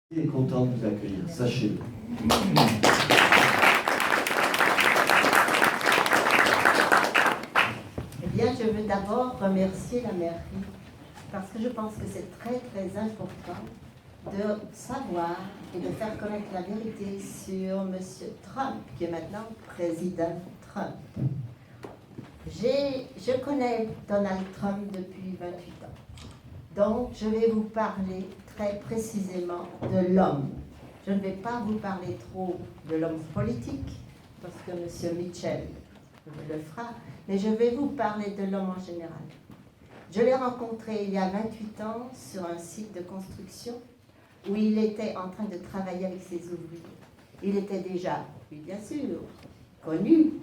Il est content de vous accueillir, sachez-le. Eh bien, je veux d'abord remercier la mairie parce que je pense que c'est très très important de savoir et de faire connaître la vérité sur M. Trump, qui est maintenant président Trump. Je connais Donald Trump depuis 28 ans. Donc, je vais vous parler très précisément de l'homme. Je ne vais pas vous parler trop de l'homme politique, parce que M. Mitchell le fera, mais je vais vous parler de l'homme en général. Je l'ai rencontré il y a 28 ans sur un site de construction où il était en train de travailler avec ses ouvriers. Il était déjà, oui, bien sûr, connu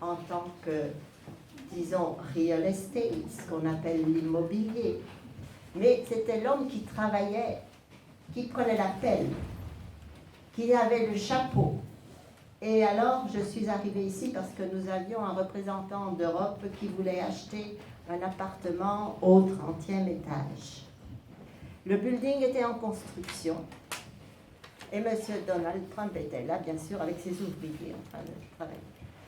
en tant que, disons, real estate, ce qu'on appelle l'immobilier. Mais c'était l'homme qui travaillait, qui prenait la pelle, qui avait le chapeau. Et alors, je suis arrivée ici parce que nous avions un représentant d'Europe qui voulait acheter un appartement au 30e étage. Le building était en construction et M. Donald Trump était là, bien sûr, avec ses ouvriers en train de travailler.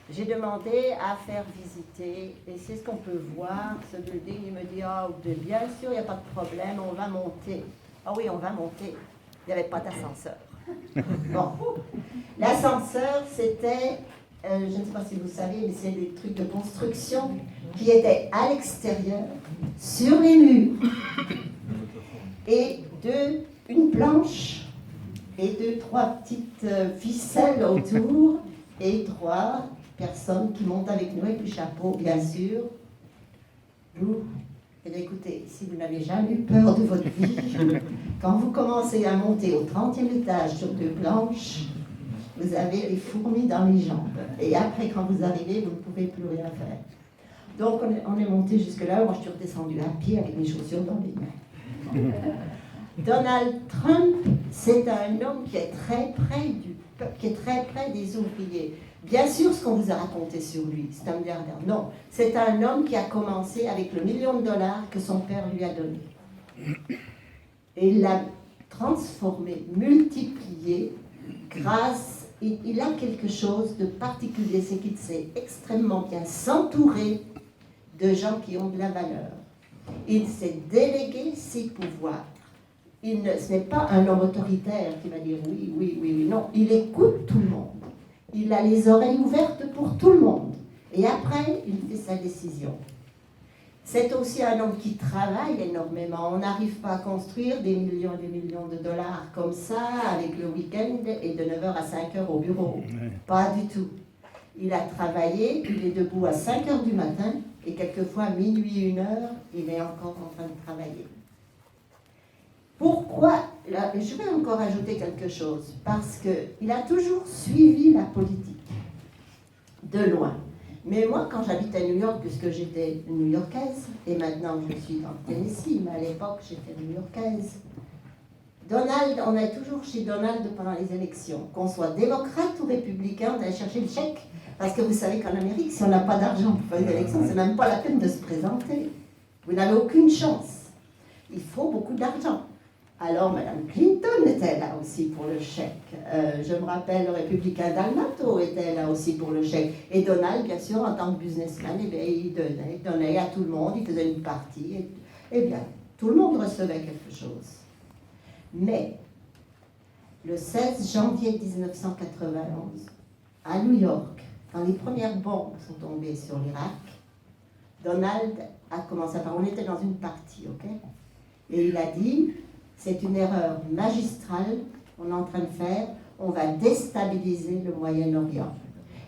J'ai demandé à faire visiter, et c'est ce qu'on peut voir, ce building. Il me dit, ah, bien sûr, il n'y a pas de problème, on va monter. Ah oui, on va monter. Il n'y avait pas d'ascenseur. Bon, l'ascenseur, c'était, je ne sais pas si vous savez, mais c'est des trucs de construction qui étaient à l'extérieur, sur les murs, et une planche, et trois petites ficelles autour, et trois personnes qui montent avec nous avec le chapeau, bien sûr. Vous, eh bien, écoutez, si vous n'avez jamais eu peur de votre vie, quand vous commencez à monter au 30e étage sur deux planches, vous avez les fourmis dans les jambes. Et après, quand vous arrivez, vous ne pouvez plus rien faire. Donc, on est monté jusque-là. Moi, je suis redescendue à pied avec mes chaussures dans les mains. Donald Trump, c'est un homme qui est très près du peuple, qui est très près des ouvriers. Bien sûr, ce qu'on vous a raconté sur lui, c'est un milliardaire. Non, c'est un homme qui a commencé avec le $1 million que son père lui a donné. Et il l'a transformé, multiplié, grâce... Il a quelque chose de particulier, c'est qu'il sait extrêmement bien s'entourer de gens qui ont de la valeur. Il sait déléguer ses pouvoirs. Ce n'est pas un homme autoritaire qui va dire oui, oui, oui, oui. Non, il écoute tout le monde. Il a les oreilles ouvertes pour tout le monde. Et après, il fait sa décision. C'est aussi un homme qui travaille énormément. On n'arrive pas à construire des millions et des millions de dollars comme ça, avec le week-end et de 9h à 5h au bureau. Pas du tout. Il a travaillé, il est debout à 5h du matin, et quelquefois à minuit, 1h, il est encore en train de travailler. Pourquoi? Là, je vais encore ajouter quelque chose, parce qu'il a toujours suivi la politique, de loin. Mais moi, quand j'habitais à New York, puisque j'étais new-yorkaise, et maintenant je suis dans le Tennessee, mais à l'époque j'étais new-yorkaise, Donald, on est toujours chez Donald pendant les élections. Qu'on soit démocrate ou républicain, on allait chercher le chèque. Parce que vous savez qu'en Amérique, si on n'a pas d'argent pour faire une élection, c'est même pas la peine de se présenter. Vous n'avez aucune chance. Il faut beaucoup d'argent. Alors, Mme Clinton était là aussi pour le chèque. Je me rappelle, le républicain d'Almato était là aussi pour le chèque. Et Donald, bien sûr, en tant que businessman, eh bien, il donnait à tout le monde, il faisait une partie. Eh bien, tout le monde recevait quelque chose. Mais, le 16 janvier 1991, à New York, quand les premières bombes sont tombées sur l'Irak, Donald a commencé à parler. On était dans une partie, ok? Et il a dit... C'est une erreur magistrale qu'on est en train de faire. On va déstabiliser le Moyen-Orient.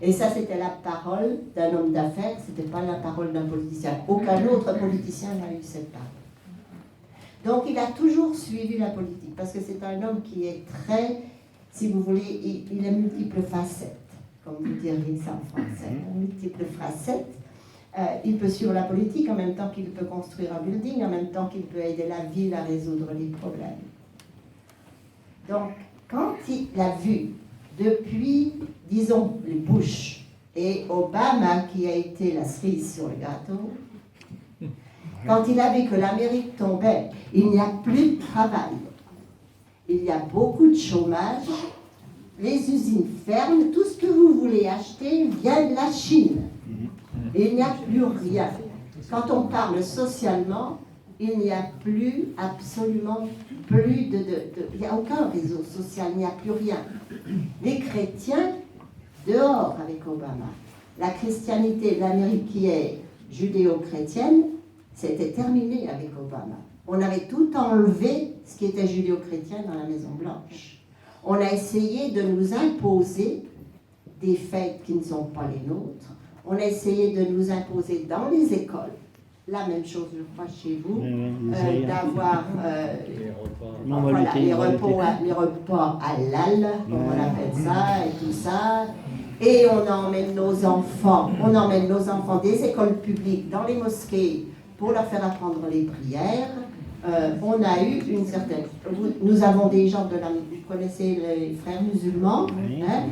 Et ça, c'était la parole d'un homme d'affaires, ce n'était pas la parole d'un politicien. Aucun autre politicien n'a eu cette parole. Donc, il a toujours suivi la politique, parce que c'est un homme qui est très, si vous voulez, il a multiples facettes, comme vous diriez ça en français, multiples facettes. Il peut suivre la politique en même temps qu'il peut construire un building, en même temps qu'il peut aider la ville à résoudre les problèmes. Donc, quand il a vu, depuis, disons, les Bush et Obama, qui a été la cerise sur le gâteau, quand il a vu que l'Amérique tombait, il n'y a plus de travail, il y a beaucoup de chômage, les usines ferment, tout ce que vous voulez acheter vient de la Chine. Et il n'y a plus rien. Quand on parle socialement, il n'y a plus, absolument plus il n'y a aucun réseau social, il n'y a plus rien. Les chrétiens, dehors avec Obama. La christianité de l'Amérique qui est judéo-chrétienne, c'était terminé avec Obama. On avait tout enlevé ce qui était judéo-chrétien dans la Maison-Blanche. On a essayé de nous imposer des fêtes qui ne sont pas les nôtres. On a essayé de nous imposer dans les écoles, la même chose, je crois, chez vous, d'avoir les repas halal, comme on appelle ça, et tout ça. Et on emmène nos enfants des écoles publiques dans les mosquées pour leur faire apprendre les prières. On a eu une certaine... Nous avons des gens vous connaissez les frères musulmans,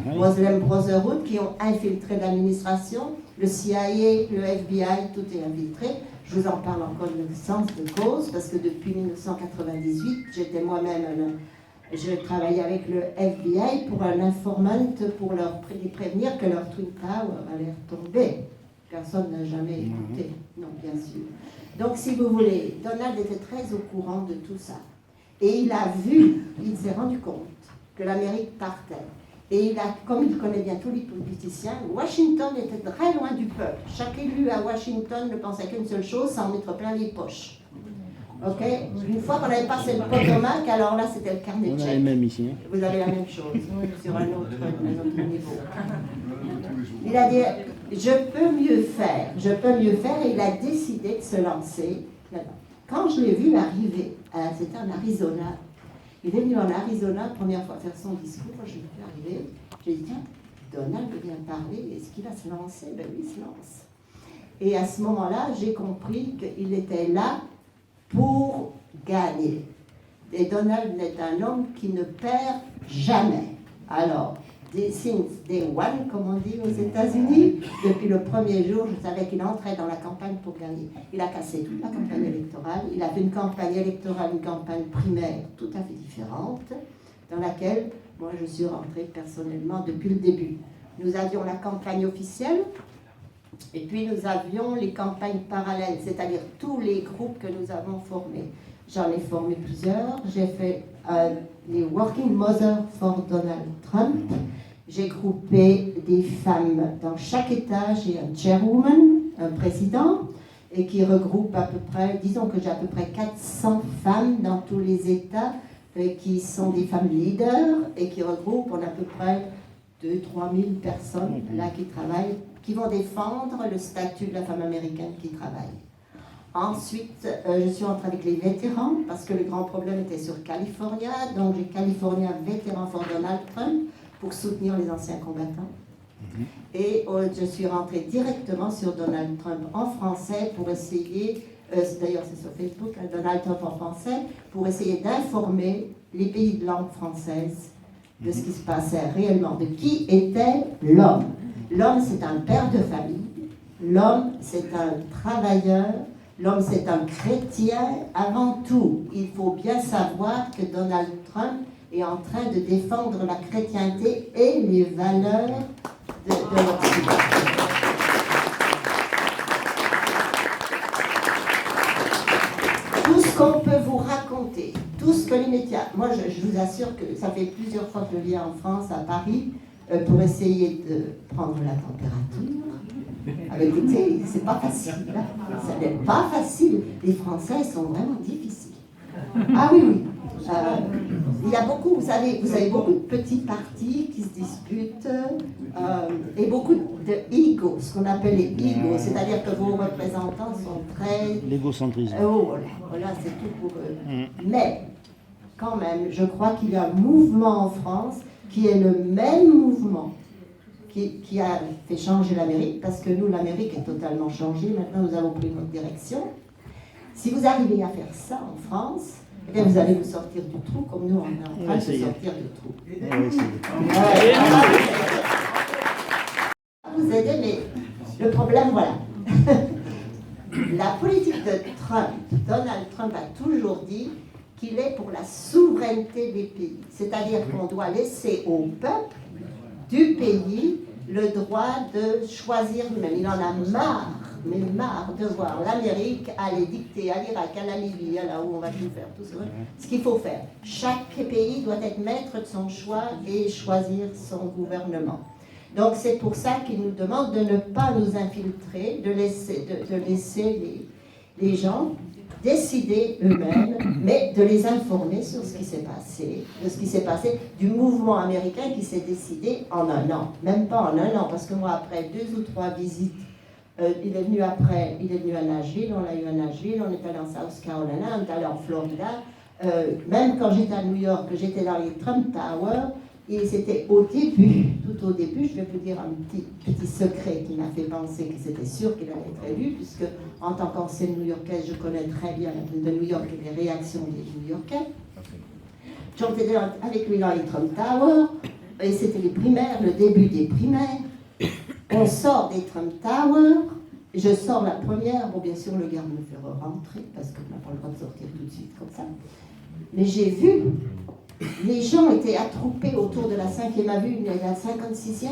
Muslim Brotherhood, qui ont infiltré l'administration, le CIA, le FBI, tout est infiltré. Je vous en parle en connaissance de cause, parce que depuis 1998, j'étais moi-même... Je travaillais avec le FBI pour un informant, pour les prévenir que leur Twin Tower allait retomber. Personne n'a jamais écouté. Non, bien sûr. Donc, si vous voulez, Donald était très au courant de tout ça. Et il a vu, il s'est rendu compte que l'Amérique partait. Et comme il connaît bien tous les politiciens, Washington était très loin du peuple. Chaque élu à Washington ne pensait qu'une seule chose, s'en mettre plein les poches. Ok. Une fois qu'on avait passé le Potomac, alors là c'était le carnet de chèques. On a les mêmes ici. Vous avez la même chose, sur un autre niveau. Il a dit, je peux mieux faire, et il a décidé de se lancer là-dedans. Quand je l'ai vu arriver, c'était en Arizona, il est venu en Arizona, première fois faire son discours, je l'ai vu arriver, j'ai dit, tiens, Donald vient parler, est-ce qu'il va se lancer? Ben oui, il se lance. Et à ce moment-là, j'ai compris qu'il était là pour gagner. Et Donald est un homme qui ne perd jamais. Alors, since day one, comme on dit aux États-Unis, depuis le premier jour, je savais qu'il entrait dans la campagne pour gagner. Il a cassé toute la campagne électorale. Il a fait une campagne électorale, une campagne primaire tout à fait différente, dans laquelle moi je suis rentrée personnellement depuis le début. Nous avions la campagne officielle, et puis nous avions les campagnes parallèles, c'est-à-dire tous les groupes que nous avons formés. J'en ai formé plusieurs. J'ai fait les Working Mothers for Donald Trump. J'ai groupé des femmes dans chaque État. J'ai un chairwoman, un président, et qui regroupe à peu près, disons que j'ai à peu près 400 femmes dans tous les États qui sont des femmes leaders et qui regroupent, on a à peu près 2 000 à 3 000 personnes là qui travaillent, qui vont défendre le statut de la femme américaine qui travaille. Ensuite, je suis entrée avec les vétérans, parce que le grand problème était sur California, donc j'ai California Vétérans for Donald Trump, pour soutenir les anciens combattants. Et je suis rentrée directement sur Donald Trump en français pour essayer, d'ailleurs c'est sur Facebook, Donald Trump en français, pour essayer d'informer les pays de langue française de ce qui se passait réellement, de qui était l'homme. L'homme, c'est un père de famille, l'homme, c'est un travailleur, l'homme, c'est un chrétien. Avant tout, il faut bien savoir que Donald Trump est en train de défendre la chrétienté et les valeurs de l'Occident. Tout ce qu'on peut vous raconter, tout ce que les médias... Moi, je vous assure que ça fait plusieurs fois que je viens en France, à Paris, pour essayer de prendre la température. Écoutez, c'est pas facile. Hein. Ça n'est pas facile. Les Français sont vraiment difficiles. Ah oui, oui. Il y a beaucoup, vous savez beaucoup de petits partis qui se disputent et beaucoup de ego, ce qu'on appelle les egos, c'est-à-dire que vos représentants sont très... L'égocentrisme. Oh, voilà, c'est tout pour eux. Mais, quand même, je crois qu'il y a un mouvement en France qui est le même mouvement qui a fait changer l'Amérique, parce que nous, l'Amérique est totalement changée. Maintenant, nous avons pris notre direction. Si vous arrivez à faire ça en France, eh bien, vous allez vous sortir du trou, comme nous, on est en train de se sortir du trou. Vous aider, mais le problème, voilà. La politique de Trump, Donald Trump a toujours dit, qu'il est pour la souveraineté des pays. C'est-à-dire qu'on doit laisser au peuple du pays le droit de choisir lui-même. Il en a marre, mais marre de voir l'Amérique aller dicter à l'Irak, à la Libye, là où on va tout faire, tout ça, ce qu'il faut faire. Chaque pays doit être maître de son choix et choisir son gouvernement. Donc c'est pour ça qu'il nous demande de ne pas nous infiltrer, de laisser les gens décider eux-mêmes, mais de les informer sur ce qui s'est passé, de ce qui s'est passé, du mouvement américain qui s'est décidé en un an, même pas en un an, parce que moi, après 2 ou 3 visites, il est venu à Nashville, on l'a eu à Nashville, on est allé en South Carolina, on est allé en Florida, même quand j'étais à New York, j'étais dans les Trump Towers, et c'était au début, tout au début, je vais vous dire un petit secret qui m'a fait penser que c'était sûr qu'il allait être élu, puisque en tant qu'ancienne New-Yorkaise, je connais très bien la ville de New York et les réactions des New-Yorkais. J'étais avec lui dans les Trump Towers, et c'était les primaires, le début des primaires. On sort des Trump Towers, je sors la première, bon bien sûr le garde me fait rentrer, parce qu'on n'a pas le droit de sortir tout de suite comme ça. Mais j'ai vu, les gens étaient attroupés autour de la 5e avenue et la 56e.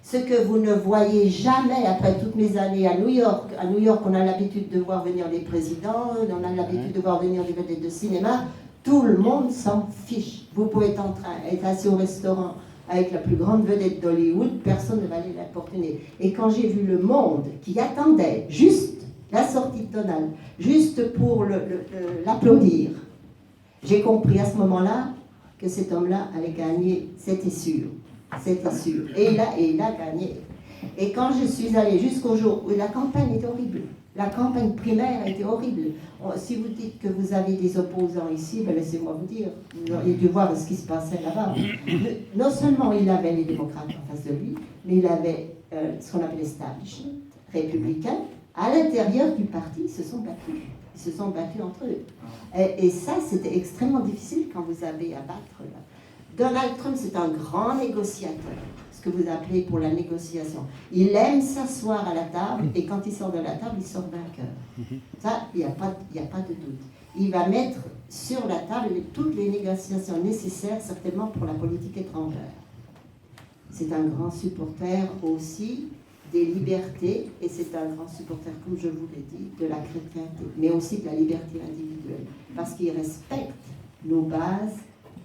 Ce que vous ne voyez jamais après toutes mes années à New York. À New York, on a l'habitude de voir venir les présidents, on a l'habitude de voir venir des vedettes de cinéma. Tout le monde s'en fiche. Vous pouvez être assis au restaurant avec la plus grande vedette d'Hollywood, personne ne va aller l'importuner. Et quand j'ai vu le monde qui attendait juste la sortie de Donald, juste pour l'applaudir, j'ai compris à ce moment-là que cet homme-là allait gagner, c'était sûr. C'était sûr. Et il a gagné. Et quand je suis allée jusqu'au jour où la campagne était horrible, la campagne primaire était horrible. Si vous dites que vous avez des opposants ici, ben laissez-moi vous dire, vous auriez dû voir ce qui se passait là-bas. Non seulement il avait les démocrates en face de lui, mais il avait ce qu'on appelle l'establishment républicain. À l'intérieur du parti, ils se sont battus. Ils se sont battus entre eux. Et ça, c'était extrêmement difficile quand vous avez à battre. Là. Donald Trump, c'est un grand négociateur, ce que vous appelez pour la négociation. Il aime s'asseoir à la table, et quand il sort de la table, il sort vainqueur. Ça, il n'y a pas de doute. Il va mettre sur la table toutes les négociations nécessaires, certainement pour la politique étrangère. C'est un grand supporter aussi des libertés, et c'est un grand supporter, comme je vous l'ai dit, de la chrétienté, mais aussi de la liberté individuelle, parce qu'il respecte nos bases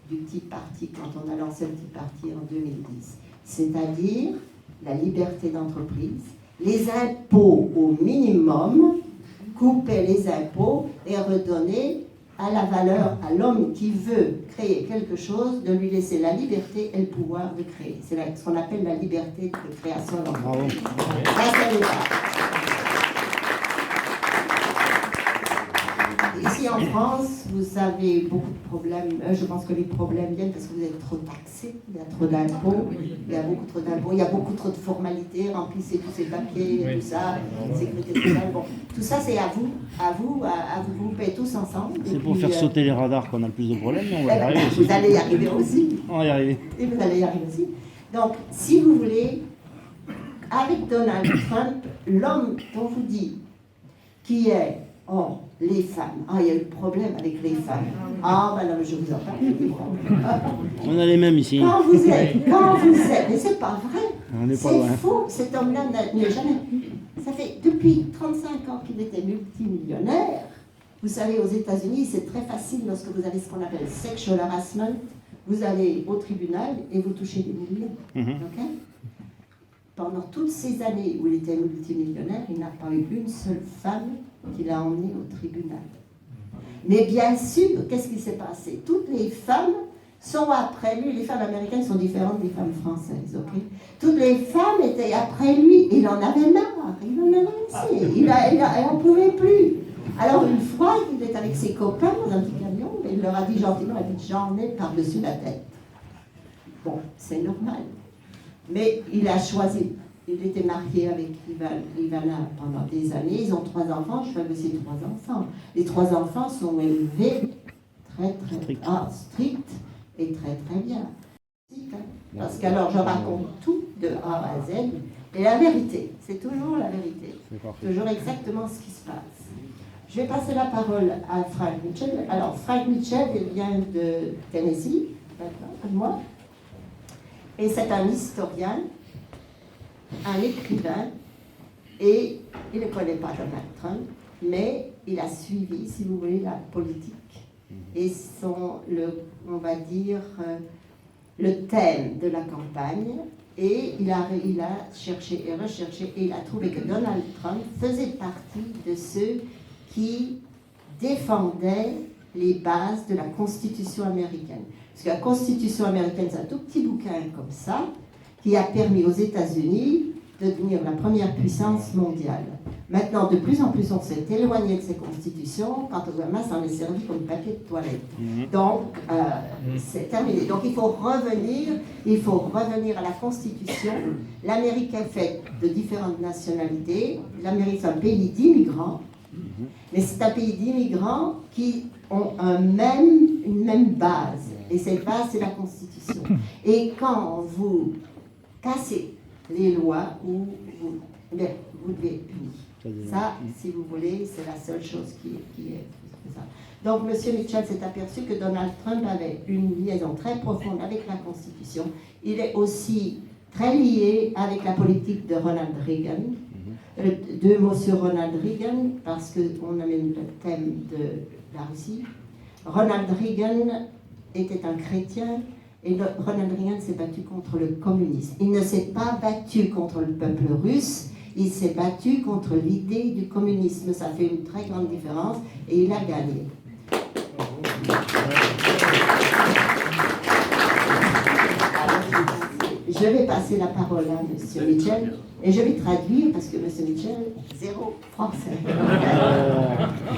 du Tea Party quand on a lancé le Tea Party en 2010, c'est-à-dire la liberté d'entreprise, les impôts au minimum, couper les impôts et redonner à la valeur à l'homme qui veut créer quelque chose, de lui laisser la liberté et le pouvoir de créer. C'est ce qu'on appelle la liberté de création d'entreprise. Ici en France, vous avez beaucoup de problèmes. Je pense que les problèmes viennent parce que vous êtes trop taxés. Il y a trop d'impôts. Il y a beaucoup trop d'impôts. Il y a beaucoup trop de formalités. Remplissez tous ces papiers, tout ça. Sécurité sociale. Bon, tout ça, c'est à vous. Vous payez tous ensemble. C'est pour faire sauter les radars qu'on a le plus de problèmes, mais on va y arriver aussi. Vous allez y arriver aussi. On va y arriver. Et vous allez y arriver aussi. Donc, si vous voulez, avec Donald Trump, l'homme dont vous dites qui est les femmes. Il y a eu problème avec les femmes. Ben non, je vous en parle. On a les mêmes ici. Quand vous êtes, mais c'est pas vrai. C'est faux. Cet homme-là n'est jamais. Ça fait depuis 35 ans qu'il était multimillionnaire. Vous savez, aux États-Unis, c'est très facile lorsque vous avez ce qu'on appelle sexual harassment. Vous allez au tribunal et vous touchez des millions. Okay? Pendant toutes ces années où il était multimillionnaire, il n'a pas eu une seule femme qu'il a emmenée au tribunal. Mais bien sûr, qu'est-ce qui s'est passé? Toutes les femmes sont après lui. Les femmes américaines sont différentes des femmes françaises, ok? Toutes les femmes étaient après lui. Il en avait marre. Il en avait assez. Il n'en pouvait plus. Alors une fois, il est avec ses copains dans un petit camion, et il leur a dit gentiment, il a dit, j'en ai par-dessus la tête. Bon, c'est normal. Mais il a choisi. Il était marié avec Ivana pendant des années. Ils ont 3 enfants. Je fais ces 3 enfants. Les 3 enfants sont élevés très strict et très très bien. Parce qu'alors je raconte tout de A à Z. Et la vérité, c'est toujours la vérité. Toujours exactement ce qui se passe. Je vais passer la parole à Frank Mitchell. Alors, Frank Mitchell, il vient de Tennessee, maintenant, comme moi. Et c'est un historien, un écrivain, et il ne connaît pas Donald Trump, mais il a suivi, si vous voulez, la politique et on va dire, le thème de la campagne. Et il a cherché et recherché, et il a trouvé que Donald Trump faisait partie de ceux qui défendaient les bases de la Constitution américaine. Parce que la Constitution américaine, c'est un tout petit bouquin comme ça, qui a permis aux États-Unis de devenir la première puissance mondiale. Maintenant, de plus en plus, on s'est éloigné de ces constitutions. Quant au gamin, ça en est servi comme papier de toilette. Donc, c'est terminé. Donc, il faut revenir à la Constitution. L'Amérique est faite de différentes nationalités. L'Amérique, c'est un pays d'immigrants. Mais c'est un pays d'immigrants qui ont une même base. Et cette base, c'est la Constitution. Et quand vous cassez les lois, vous devez être puni. Ça, si vous voulez, c'est la seule chose qui est ça. Donc, M. Mitchell s'est aperçu que Donald Trump avait une liaison très profonde avec la Constitution. Il est aussi très lié avec la politique de Ronald Reagan. Deux mots sur Ronald Reagan, parce qu'on a même le thème de la Russie. Ronald Reagan était un chrétien, et Ronald Reagan s'est battu contre le communisme. Il ne s'est pas battu contre le peuple russe, il s'est battu contre l'idée du communisme. Ça fait une très grande différence, et il a gagné. Je vais passer la parole à M. Mitchell, et je vais traduire, parce que M. Mitchell, zéro français.